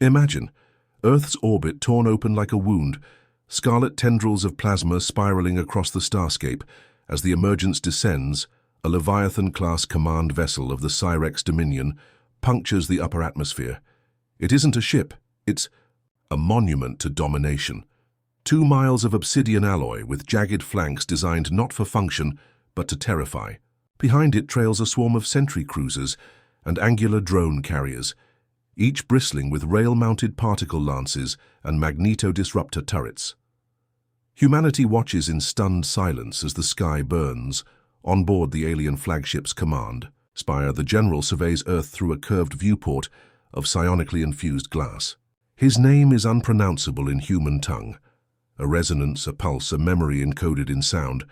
Imagine Earth's orbit torn open like a wound, scarlet tendrils of plasma spiraling across the starscape. As the emergence descends, a Leviathan-class command vessel of the Syrex Dominion punctures the upper atmosphere. It isn't a ship, it's a monument to domination. 2 miles of obsidian alloy with jagged flanks designed not for function, but to terrify. Behind it trails a swarm of sentry cruisers and angular drone carriers, each bristling with rail-mounted particle lances and magneto-disruptor turrets. Humanity watches in stunned silence as the sky burns. On board the alien flagship's command, Spire, the general surveys Earth through a curved viewport of psionically infused glass. His name is unpronounceable in human tongue, a resonance, a pulse, a memory encoded in sound,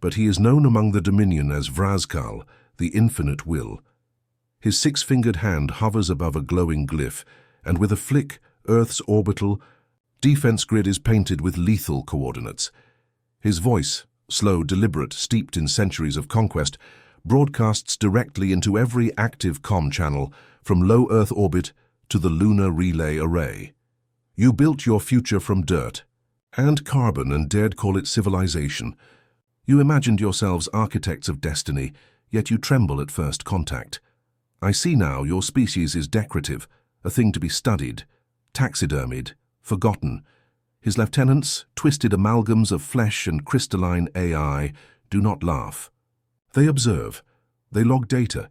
but he is known among the Dominion as Vrazkal, the infinite will. His 6-fingered hand hovers above a glowing glyph, and with a flick, Earth's orbital defense grid is painted with lethal coordinates. His voice, slow, deliberate, steeped in centuries of conquest, broadcasts directly into every active comm channel, from low Earth orbit to the lunar relay array. You built your future from dirt and carbon and dared call it civilization. You imagined yourselves architects of destiny, yet you tremble at first contact. I see now your species is decorative, a thing to be studied, taxidermied, forgotten. His lieutenants, twisted amalgams of flesh and crystalline AI, do not laugh. They observe. They log data.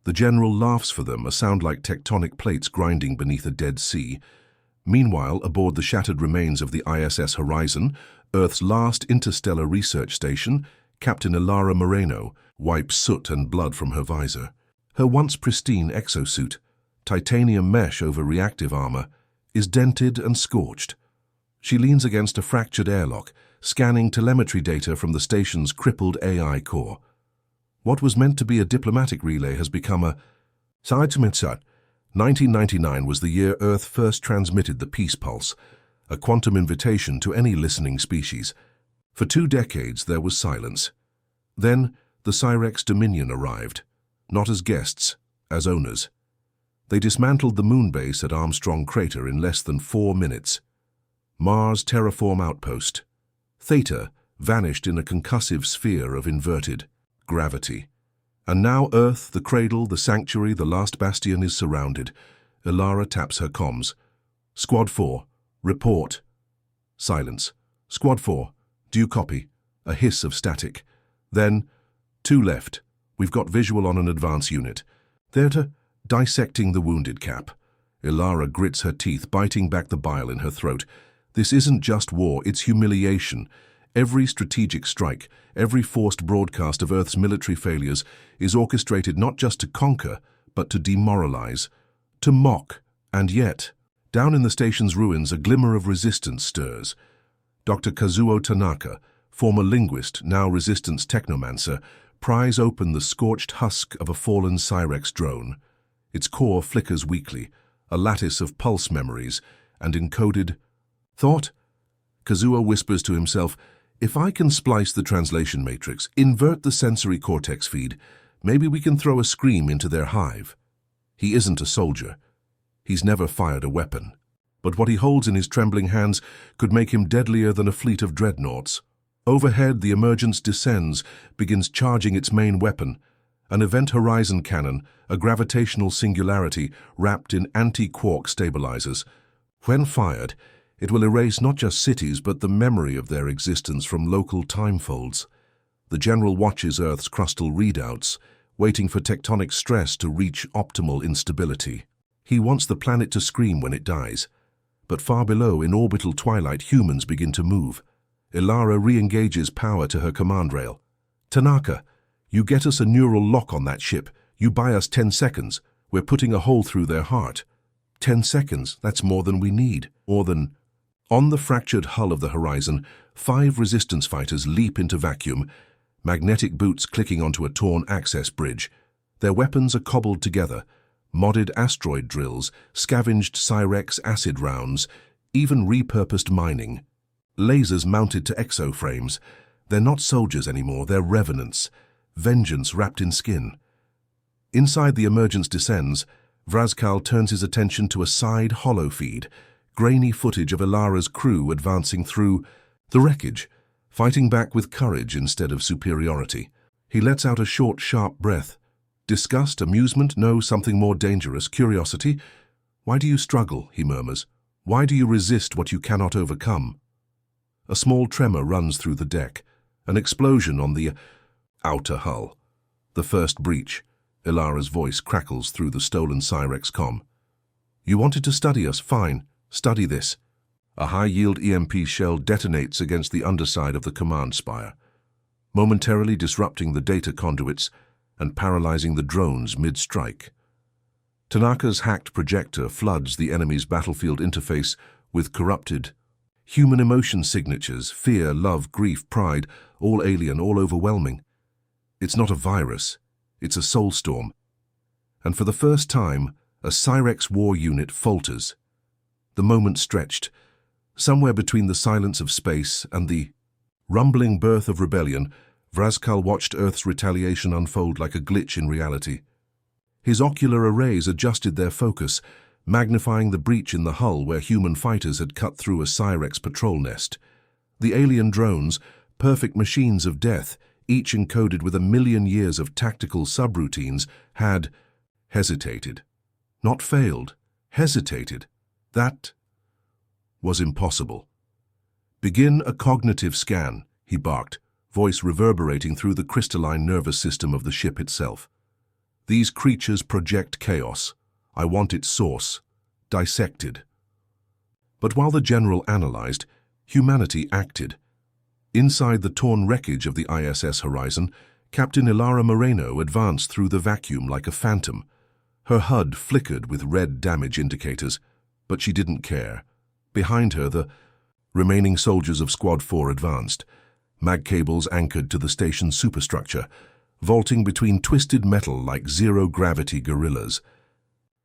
The general laughs for them, a sound like tectonic plates grinding beneath a dead sea. Meanwhile, aboard the shattered remains of the ISS Horizon, Earth's last interstellar research station, Captain Ilara Moreno wipes soot and blood from her visor. Her once pristine exosuit, titanium mesh over reactive armor, is dented and scorched. She leans against a fractured airlock, scanning telemetry data from the station's crippled AI core. What was meant to be a diplomatic relay has become a Sci-Fi. 1999 was the year Earth first transmitted the peace pulse, a quantum invitation to any listening species. For 2 decades there was silence. Then the Syrex Dominion arrived, not as guests, as owners. They dismantled the moon base at Armstrong Crater in less than 4 minutes. Mars terraform outpost. Theta vanished in a concussive sphere of inverted gravity. And now Earth, the cradle, the sanctuary, the last bastion, is surrounded. Ilara taps her comms. Squad 4, report. Silence. Squad 4, do you copy? A hiss of static. Then, 2 left. We've got visual on an advance unit. Theta, dissecting the wounded cap. Ilara grits her teeth, biting back the bile in her throat. This isn't just war, it's humiliation. Every strategic strike, every forced broadcast of Earth's military failures is orchestrated not just to conquer, but to demoralize, to mock. And yet, down in the station's ruins, a glimmer of resistance stirs. Dr. Kazuo Tanaka, former linguist, now resistance technomancer, pries open the scorched husk of a fallen Syrex drone. Its core flickers weakly, a lattice of pulse memories and encoded thought. Kazuo whispers to himself, if I can splice the translation matrix, invert the sensory cortex feed, maybe we can throw a scream into their hive. He isn't a soldier. He's never fired a weapon. But what he holds in his trembling hands could make him deadlier than a fleet of dreadnoughts. Overhead, the emergence descends, begins charging its main weapon, an event horizon cannon, a gravitational singularity wrapped in anti-quark stabilizers. When fired, it will erase not just cities but the memory of their existence from local time folds. The General watches Earth's crustal readouts, waiting for tectonic stress to reach optimal instability. He wants the planet to scream when it dies. But far below, in orbital twilight, humans begin to move. Ilara re-engages power to her command rail. Tanaka, you get us a neural lock on that ship. You buy us 10 seconds. We're putting a hole through their heart. 10 seconds, that's more than we need. More than... On the fractured hull of the Horizon, 5 resistance fighters leap into vacuum, magnetic boots clicking onto a torn access bridge. Their weapons are cobbled together. Modded asteroid drills, scavenged Syrex acid rounds, even repurposed mining. Lasers mounted to exoframes. They're not soldiers anymore, they're revenants. Vengeance wrapped in skin. Inside the emergence descends, Vrazkal turns his attention to a side hollow feed, grainy footage of Ilara's crew advancing through the wreckage, fighting back with courage instead of superiority. He lets out a short, sharp breath. Disgust, amusement, no, something more dangerous, curiosity. Why do you struggle, he murmurs. Why do you resist what you cannot overcome? A small tremor runs through the deck, an explosion on the outer hull. The first breach. Ilara's voice crackles through the stolen Syrex comm. You wanted to study us, fine, study this. A high-yield EMP shell detonates against the underside of the command spire, momentarily disrupting the data conduits and paralyzing the drones mid-strike. Tanaka's hacked projector floods the enemy's battlefield interface with corrupted human emotion signatures, fear, love, grief, pride, all alien, all overwhelming. It's not a virus, it's a soulstorm. And for the first time, a Syrex war unit falters. The moment stretched, somewhere between the silence of space and the rumbling birth of rebellion, Vrazkal watched Earth's retaliation unfold like a glitch in reality. His ocular arrays adjusted their focus, magnifying the breach in the hull where human fighters had cut through a Syrex patrol nest. The alien drones, perfect machines of death, each encoded with 1,000,000 years of tactical subroutines, had hesitated. Not failed, hesitated. That was impossible. Begin a cognitive scan, he barked, voice reverberating through the crystalline nervous system of the ship itself. These creatures project chaos. I want its source, dissected. But while the general analyzed, humanity acted. Inside the torn wreckage of the ISS Horizon, Captain Ilara Moreno advanced through the vacuum like a phantom. Her HUD flickered with red damage indicators, but she didn't care. Behind her, the remaining soldiers of Squad 4 advanced, mag cables anchored to the station's superstructure, vaulting between twisted metal like zero-gravity gorillas.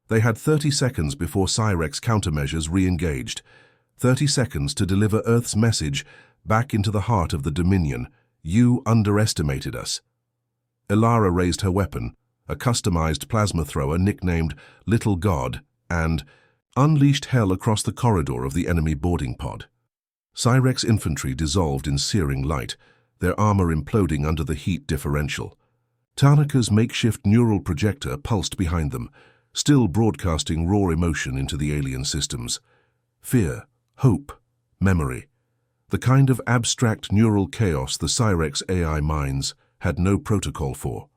They had 30 seconds before Syrex countermeasures re-engaged, 30 seconds to deliver Earth's message back into the heart of the Dominion. You underestimated us. Ilara raised her weapon, a customized plasma thrower nicknamed Little God, and unleashed hell across the corridor of the enemy boarding pod. Syrex infantry dissolved in searing light, their armor imploding under the heat differential. Tanaka's makeshift neural projector pulsed behind them, still broadcasting raw emotion into the alien systems. Fear, hope, memory. The kind of abstract neural chaos the Syrex AI minds had no protocol for.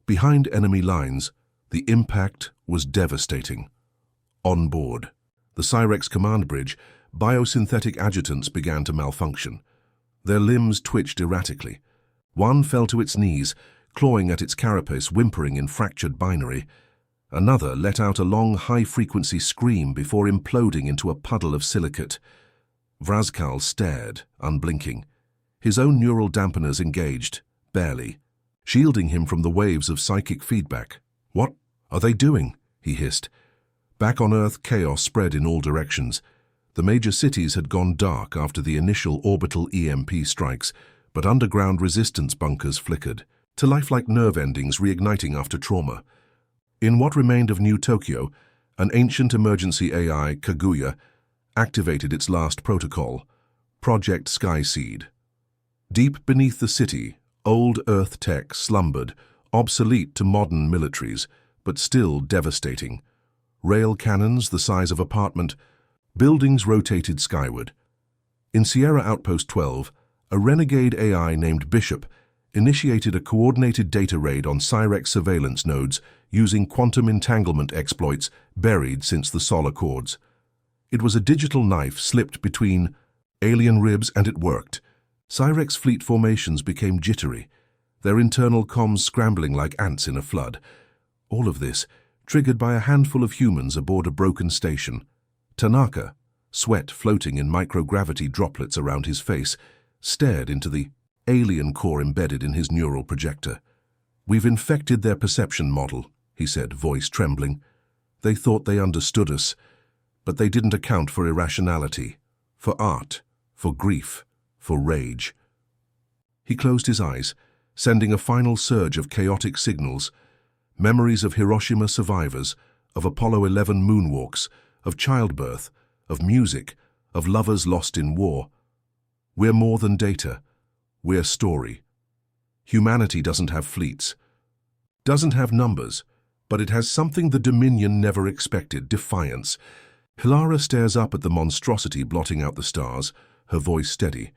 Behind enemy lines, the impact was devastating. On board the Syrex command bridge, biosynthetic adjutants began to malfunction. Their limbs twitched erratically. One fell to its knees, clawing at its carapace, whimpering in fractured binary. Another let out a long, high-frequency scream before imploding into a puddle of silicate. Vrazkal stared, unblinking. His own neural dampeners engaged, barely, shielding him from the waves of psychic feedback. What are they doing? He hissed. Back on Earth, chaos spread in all directions. The major cities had gone dark after the initial orbital EMP strikes, but underground resistance bunkers flickered, to lifelike nerve endings reigniting after trauma. In what remained of New Tokyo, an ancient emergency AI, Kaguya, activated its last protocol, Project Skyseed. Deep beneath the city, old Earth tech slumbered, obsolete to modern militaries, but still devastating. Rail cannons the size of apartment, buildings rotated skyward. In Sierra Outpost 12, a renegade AI named Bishop initiated a coordinated data raid on Syrex surveillance nodes using quantum entanglement exploits buried since the Sol Accords. It was a digital knife slipped between alien ribs, and it worked. Syrex fleet formations became jittery, their internal comms scrambling like ants in a flood. All of this triggered by a handful of humans aboard a broken station. Tanaka, sweat floating in microgravity droplets around his face, stared into the alien core embedded in his neural projector. "We've infected their perception model," he said, voice trembling. "They thought they understood us, but they didn't account for irrationality, for art, for grief, for rage." He closed his eyes, sending a final surge of chaotic signals, memories of Hiroshima survivors, of Apollo 11 moonwalks, of childbirth, of music, of lovers lost in war. We're more than data. We're story. Humanity doesn't have fleets, doesn't have numbers, but it has something the Dominion never expected: defiance. Hilara stares up at the monstrosity blotting out the stars, her voice steady.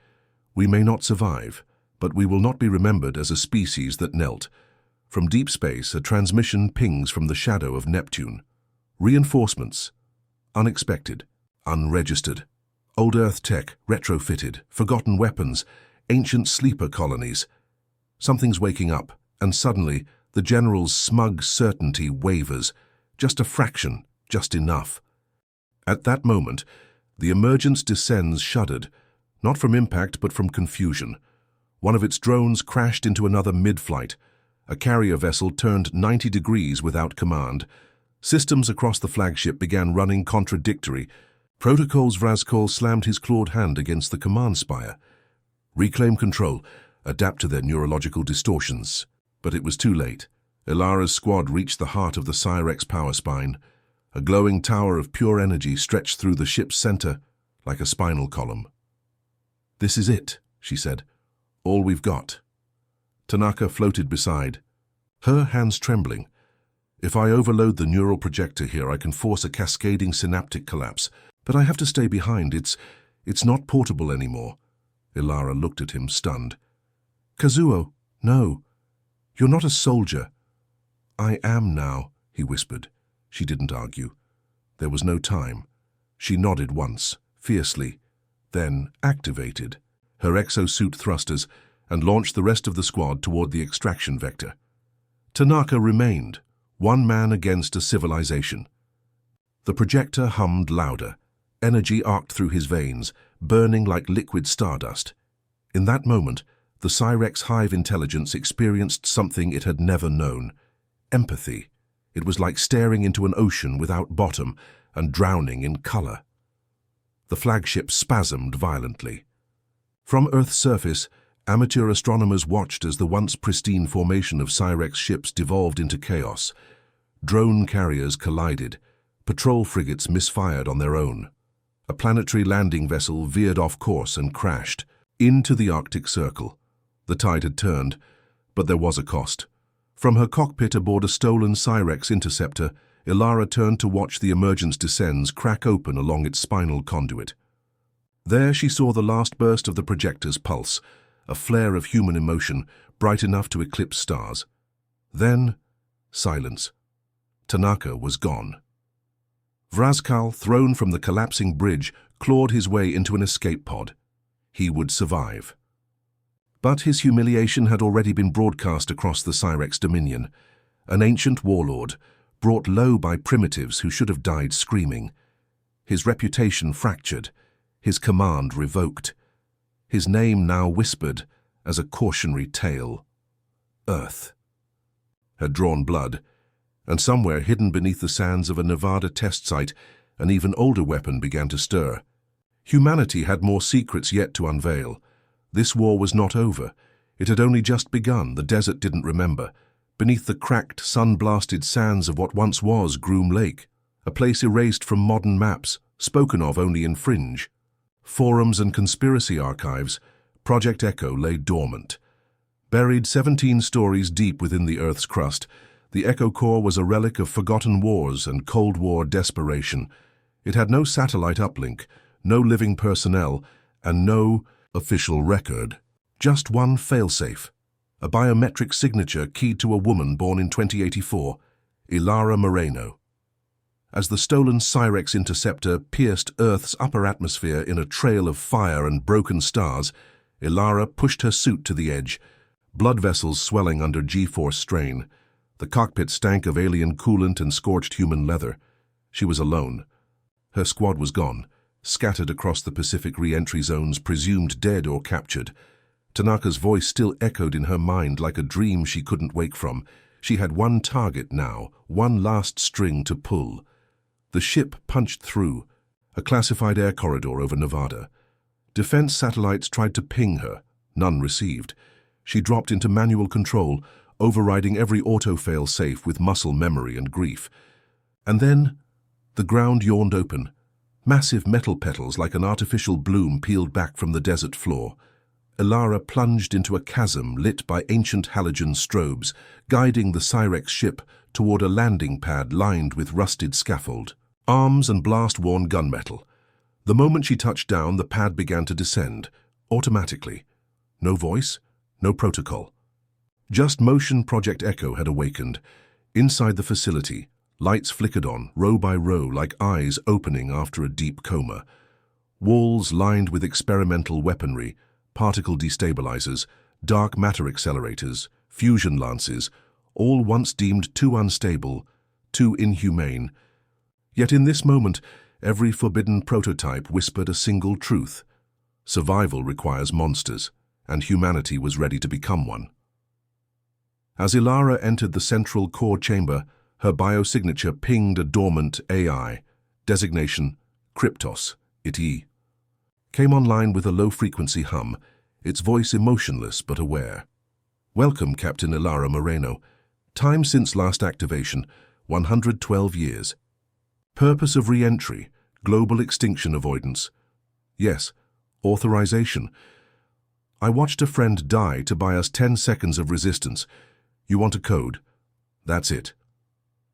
We may not survive, but we will not be remembered as a species that knelt. From deep space, a transmission pings from the shadow of Neptune. Reinforcements. Unexpected. Unregistered. Old Earth tech, retrofitted, forgotten weapons, ancient sleeper colonies. Something's waking up, and suddenly, the General's smug certainty wavers. Just a fraction, just enough. At that moment, the Emergence descends shuddered, not from impact but from confusion. One of its drones crashed into another mid-flight. A carrier vessel turned 90 degrees without command. Systems across the flagship began running contradictory. Protocol's Vrazkol slammed his clawed hand against the command spire. Reclaim control, adapt to their neurological distortions. But it was too late. Ilara's squad reached the heart of the Syrex power spine. A glowing tower of pure energy stretched through the ship's center like a spinal column. "This is it," she said. "All we've got." Tanaka floated beside, her hands trembling. "If I overload the neural projector here, I can force a cascading synaptic collapse. But I have to stay behind. It's not portable anymore." Ilara looked at him, stunned. "Kazuo, no. You're not a soldier." "I am now," he whispered. She didn't argue. There was no time. She nodded once, fiercely, then activated her exosuit thrusters and launched the rest of the squad toward the extraction vector. Tanaka remained, one man against a civilization. The projector hummed louder. Energy arced through his veins, burning like liquid stardust. In that moment, the Syrex hive intelligence experienced something it had never known: empathy. It was like staring into an ocean without bottom and drowning in color. The flagship spasmed violently. From Earth's surface, amateur astronomers watched as the once pristine formation of Syrex ships devolved into chaos. Drone carriers collided. Patrol frigates misfired on their own. A planetary landing vessel veered off course and crashed into the Arctic Circle. The tide had turned, but there was a cost. From her cockpit aboard a stolen Syrex interceptor, Ilara turned to watch the Emergence descends crack open along its spinal conduit. There she saw the last burst of the projector's pulse, a flare of human emotion, bright enough to eclipse stars. Then, silence. Tanaka was gone. Vrazkal, thrown from the collapsing bridge, clawed his way into an escape pod. He would survive. But his humiliation had already been broadcast across the Syrex Dominion. An ancient warlord, brought low by primitives who should have died screaming. His reputation fractured, his command revoked. His name now whispered as a cautionary tale. Earth had drawn blood, and somewhere hidden beneath the sands of a Nevada test site, an even older weapon began to stir. Humanity had more secrets yet to unveil. This war was not over. It had only just begun. The desert didn't remember. Beneath the cracked, sun-blasted sands of what once was Groom Lake, a place erased from modern maps, spoken of only in fringe. Forums and conspiracy archives, Project Echo lay dormant. Buried 17 stories deep within the Earth's crust, the Echo Core was a relic of forgotten wars and Cold War desperation. It had no satellite uplink, no living personnel, and no official record. Just one failsafe, a biometric signature keyed to a woman born in 2084, Ilara Moreno. As the stolen Syrex interceptor pierced Earth's upper atmosphere in a trail of fire and broken stars, Ilara pushed her suit to the edge, blood vessels swelling under G-force strain. The cockpit stank of alien coolant and scorched human leather. She was alone. Her squad was gone, scattered across the Pacific re-entry zones, presumed dead or captured. Tanaka's voice still echoed in her mind like a dream she couldn't wake from. She had one target now, one last string to pull. The ship punched through, a classified air corridor over Nevada. Defense satellites tried to ping her. None received. She dropped into manual control, overriding every auto-fail safe with muscle memory and grief. And then, the ground yawned open. Massive metal petals like an artificial bloom peeled back from the desert floor. Ilara plunged into a chasm lit by ancient halogen strobes, guiding the Syrex ship toward a landing pad lined with rusted scaffold. Arms and blast-worn gunmetal. The moment she touched down, the pad began to descend, automatically. No voice, no protocol. Just motion Project Echo had awakened. Inside the facility, lights flickered on, row by row, like eyes opening after a deep coma. Walls lined with experimental weaponry, particle destabilizers, dark matter accelerators, fusion lances, all once deemed too unstable, too inhumane. Yet in this moment, every forbidden prototype whispered a single truth. Survival requires monsters, and humanity was ready to become one. As Ilara entered the central core chamber, her biosignature pinged a dormant AI, designation Kryptos, IT. Came online with a low-frequency hum, its voice emotionless but aware. Welcome, Captain Ilara Moreno. Time since last activation, 112 years. Purpose of re-entry, global extinction avoidance. Yes, authorization. I watched a friend die to buy us 10 seconds of resistance. You want a code? That's it.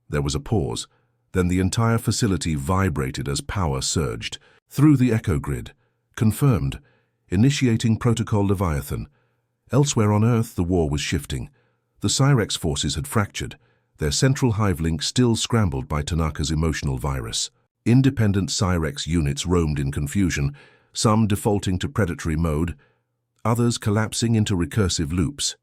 There was a pause. Then the entire facility vibrated as power surged. Through the echo grid. Confirmed. Initiating Protocol Leviathan. Elsewhere on Earth, the war was shifting. The Syrex forces had fractured, their central hive link still scrambled by Tanaka's emotional virus. Independent Syrex units roamed in confusion, some defaulting to predatory mode, others collapsing into recursive loops.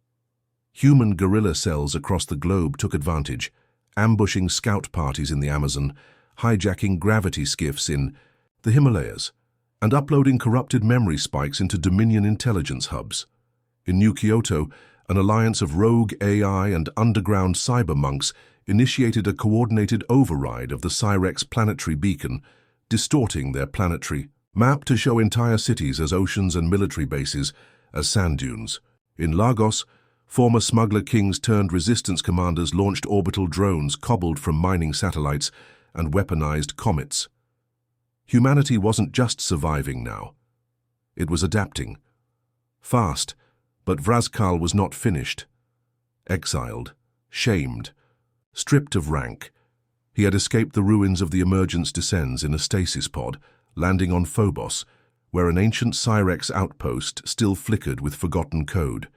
Human guerrilla cells across the globe took advantage, ambushing scout parties in the Amazon, hijacking gravity skiffs in the Himalayas, and uploading corrupted memory spikes into Dominion intelligence hubs. In New Kyoto, an alliance of rogue AI and underground cyber monks initiated a coordinated override of the Syrex planetary beacon, distorting their planetary map to show entire cities as oceans and military bases as sand dunes. In Lagos, former smuggler kings turned resistance commanders launched orbital drones cobbled from mining satellites and weaponized comets. Humanity wasn't just surviving now. It was adapting. Fast, but Vrazkal was not finished. Exiled, shamed, stripped of rank, he had escaped the ruins of the Emergence Descends in a stasis pod, landing on Phobos, where an ancient Syrex outpost still flickered with forgotten code.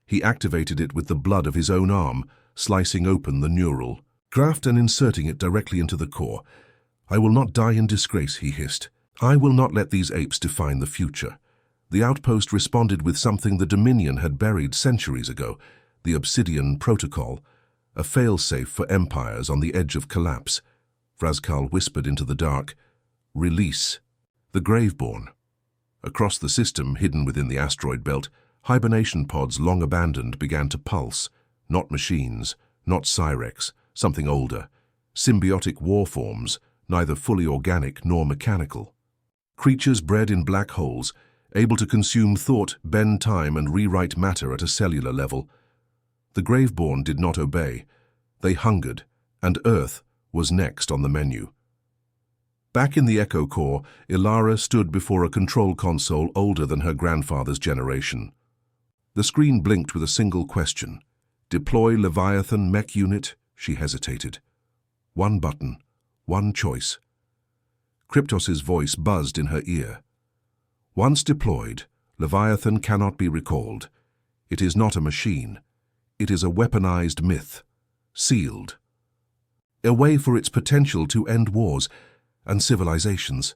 He activated it with the blood of his own arm, slicing open the neural graft and inserting it directly into the core. "I will not die in disgrace," he hissed. "I will not let these apes define the future." The outpost responded with something the Dominion had buried centuries ago, the Obsidian Protocol, a failsafe for empires on the edge of collapse. Vrazkal whispered into the dark, "Release." The Graveborn. Across the system, hidden within the asteroid belt, hibernation pods long abandoned began to pulse. Not machines, not Syrex, something older. Symbiotic war forms, neither fully organic nor mechanical. Creatures bred in black holes, able to consume thought, bend time, and rewrite matter at a cellular level. The Graveborn did not obey. They hungered, and Earth was next on the menu. Back in the Echo Core, Ilara stood before a control console older than her grandfather's generation. The screen blinked with a single question. "Deploy Leviathan mech unit?" She hesitated. One button, one choice. Kryptos's voice buzzed in her ear. "Once deployed, Leviathan cannot be recalled. It is not a machine. It is a weaponized myth, sealed. A way for its potential to end wars and civilizations."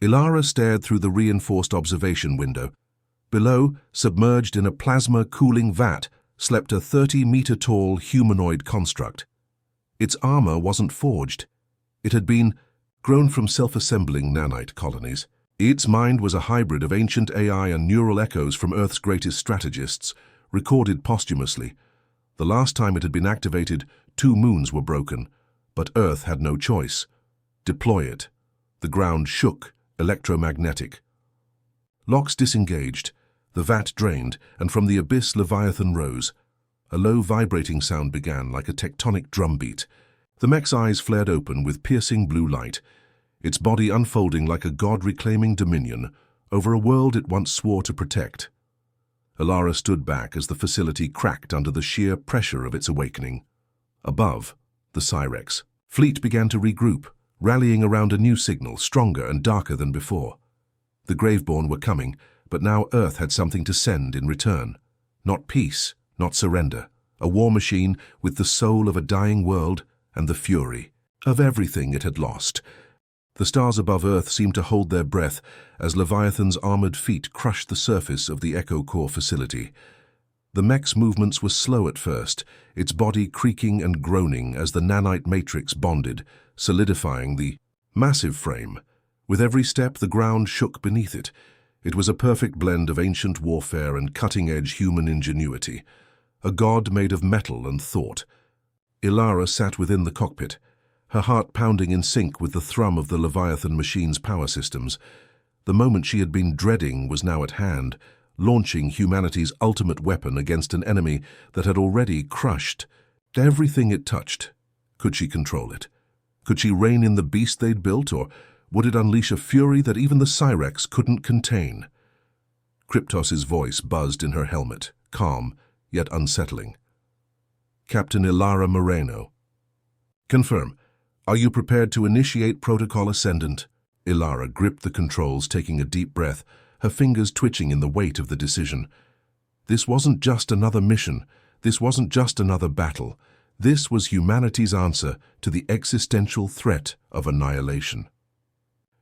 Ilara stared through the reinforced observation window. Below, submerged in a plasma cooling vat, slept a 30-meter-tall humanoid construct. Its armor wasn't forged. It had been grown from self-assembling nanite colonies. Its mind was a hybrid of ancient AI and neural echoes from Earth's greatest strategists, recorded posthumously. The last time it had been activated, 2 moons were broken, but Earth had no choice. Deploy it. The ground shook, electromagnetic. Locks disengaged, the vat drained, and from the abyss Leviathan rose. A low vibrating sound began, like a tectonic drumbeat. The mech's eyes flared open with piercing blue light, its body unfolding like a god reclaiming dominion over a world it once swore to protect. Ilara stood back as the facility cracked under the sheer pressure of its awakening. Above, the Syrex fleet began to regroup, rallying around a new signal, stronger and darker than before. The Graveborn were coming, but now Earth had something to send in return. Not peace, not surrender. A war machine with the soul of a dying world and the fury of everything it had lost. The stars above Earth seemed to hold their breath as Leviathan's armored feet crushed the surface of the Echo Core facility. The mech's movements were slow at first, its body creaking and groaning as the nanite matrix bonded, solidifying the massive frame. With every step, the ground shook beneath it. It was a perfect blend of ancient warfare and cutting-edge human ingenuity, a god made of metal and thought. Ilara sat within the cockpit, her heart pounding in sync with the thrum of the Leviathan machine's power systems. The moment she had been dreading was now at hand, launching humanity's ultimate weapon against an enemy that had already crushed everything it touched. Could she control it? Could she rein in the beast they'd built, or would it unleash a fury that even the Syrex couldn't contain? Kryptos's voice buzzed in her helmet, calm, yet unsettling. Captain Ilara Moreno. Confirm. Are you prepared to initiate Protocol Ascendant? Ilara gripped the controls, taking a deep breath, her fingers twitching in the weight of the decision. This wasn't just another mission. This wasn't just another battle. This was humanity's answer to the existential threat of annihilation.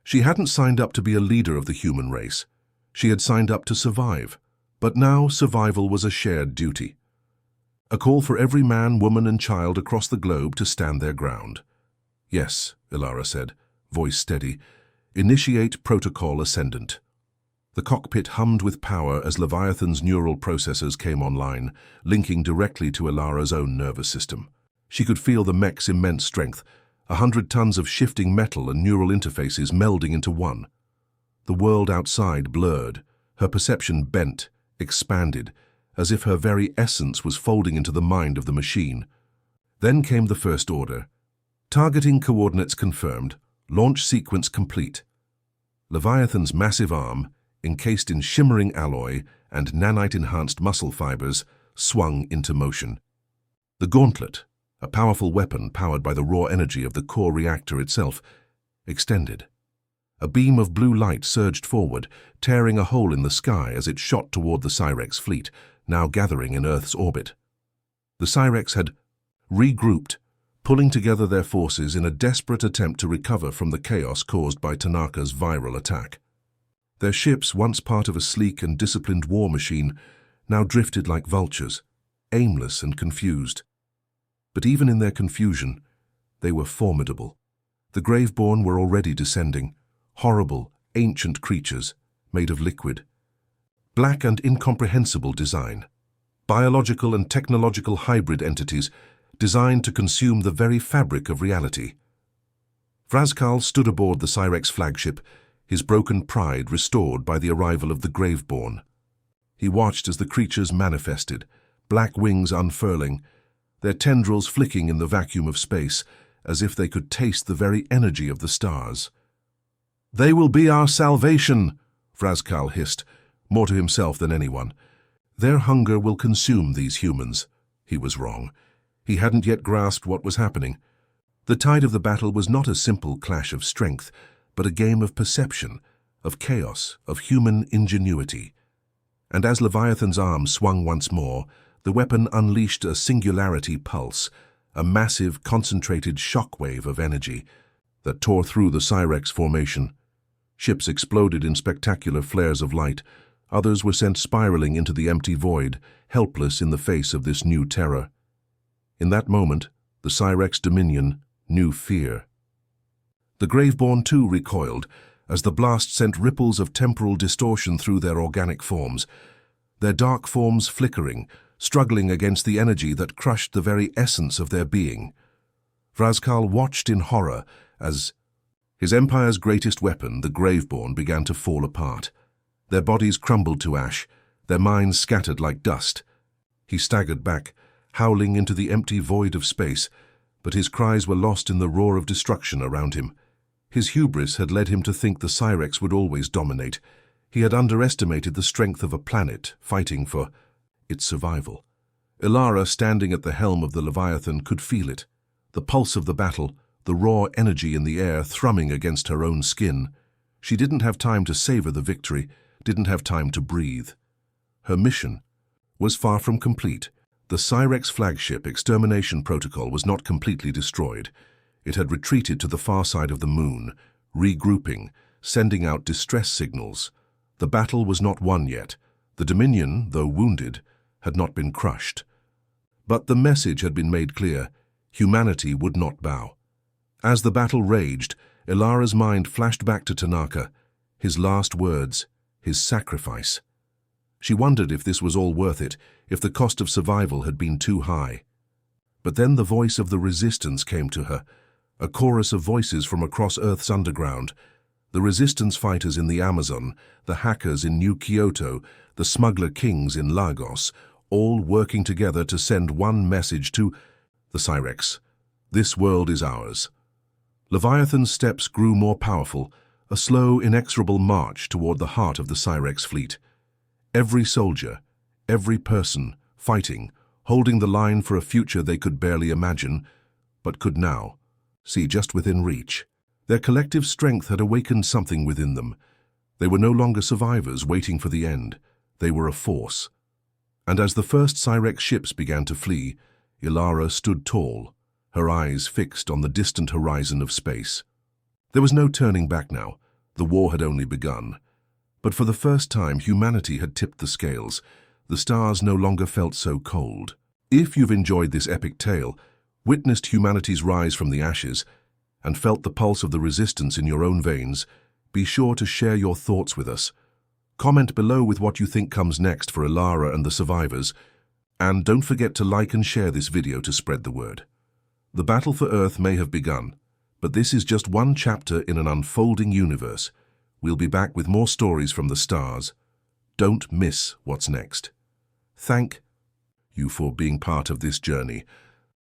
She hadn't signed up to be a leader of the human race. She had signed up to survive. But now survival was a shared duty. A call for every man, woman, and child across the globe to stand their ground. Yes, Ilara said, voice steady. Initiate Protocol Ascendant. The cockpit hummed with power as Leviathan's neural processors came online, linking directly to Ilara's own nervous system. She could feel the mech's immense strength, 100 tons of shifting metal and neural interfaces melding into one. The world outside blurred, her perception bent, expanded, as if her very essence was folding into the mind of the machine. Then came the first order. Targeting coordinates confirmed, launch sequence complete. Leviathan's massive arm, encased in shimmering alloy and nanite-enhanced muscle fibers, swung into motion. The gauntlet, a powerful weapon powered by the raw energy of the core reactor itself, extended. A beam of blue light surged forward, tearing a hole in the sky as it shot toward the Syrex fleet, now gathering in Earth's orbit. The Syrex had regrouped, pulling together their forces in a desperate attempt to recover from the chaos caused by Tanaka's viral attack. Their ships, once part of a sleek and disciplined war machine, now drifted like vultures, aimless and confused. But even in their confusion, they were formidable. The Graveborn were already descending, horrible, ancient creatures made of liquid. Black and incomprehensible design. Biological and technological hybrid entities designed to consume the very fabric of reality. Vraskal stood aboard the Syrex flagship, his broken pride restored by the arrival of the Graveborn. He watched as the creatures manifested, black wings unfurling, their tendrils flicking in the vacuum of space, as if they could taste the very energy of the stars. "They will be our salvation," Vraskal hissed, more to himself than anyone. "Their hunger will consume these humans." He was wrong. He hadn't yet grasped what was happening. The tide of the battle was not a simple clash of strength, but a game of perception, of chaos, of human ingenuity. And as Leviathan's arm swung once more, the weapon unleashed a singularity pulse, a massive, concentrated shockwave of energy that tore through the Syrex formation. Ships exploded in spectacular flares of light. Others were sent spiraling into the empty void, helpless in the face of this new terror. In that moment, the Syrex Dominion knew fear. The Graveborn too recoiled, as the blast sent ripples of temporal distortion through their organic forms, their dark forms flickering, struggling against the energy that crushed the very essence of their being. Vraskal watched in horror as his empire's greatest weapon, the Graveborn, began to fall apart. Their bodies crumbled to ash, their minds scattered like dust. He staggered back, howling into the empty void of space, but his cries were lost in the roar of destruction around him. His hubris had led him to think the Syrex would always dominate. He had underestimated the strength of a planet fighting for its survival. Ilara, standing at the helm of the Leviathan, could feel it. The pulse of the battle, the raw energy in the air thrumming against her own skin. She didn't have time to savor the victory, didn't have time to breathe. Her mission was far from complete. The Syrex flagship extermination protocol was not completely destroyed. It had retreated to the far side of the moon, regrouping, sending out distress signals. The battle was not won yet. The Dominion, though wounded, had not been crushed. But the message had been made clear. Humanity would not bow. As the battle raged, Ilara's mind flashed back to Tanaka, his last words, his sacrifice. She wondered if this was all worth it, if the cost of survival had been too high. But then the voice of the resistance came to her, a chorus of voices from across Earth's underground. The resistance fighters in the Amazon, the hackers in New Kyoto, the smuggler kings in Lagos, all working together to send one message to the Syrex. This world is ours. Leviathan's steps grew more powerful, a slow, inexorable march toward the heart of the Syrex fleet. Every soldier, every person, fighting, holding the line for a future they could barely imagine, but could now see just within reach. Their collective strength had awakened something within them. They were no longer survivors waiting for the end. They were a force. And as the first Syrex ships began to flee, Ilara stood tall, her eyes fixed on the distant horizon of space. There was no turning back now. The war had only begun. But for the first time, humanity had tipped the scales. The stars no longer felt so cold. If you've enjoyed this epic tale, witnessed humanity's rise from the ashes, and felt the pulse of the resistance in your own veins, be sure to share your thoughts with us. Comment below with what you think comes next for Ilara and the survivors, and don't forget to like and share this video to spread the word. The battle for Earth may have begun, but this is just one chapter in an unfolding universe. We'll be back with more stories from the stars. Don't miss what's next. Thank you for being part of this journey.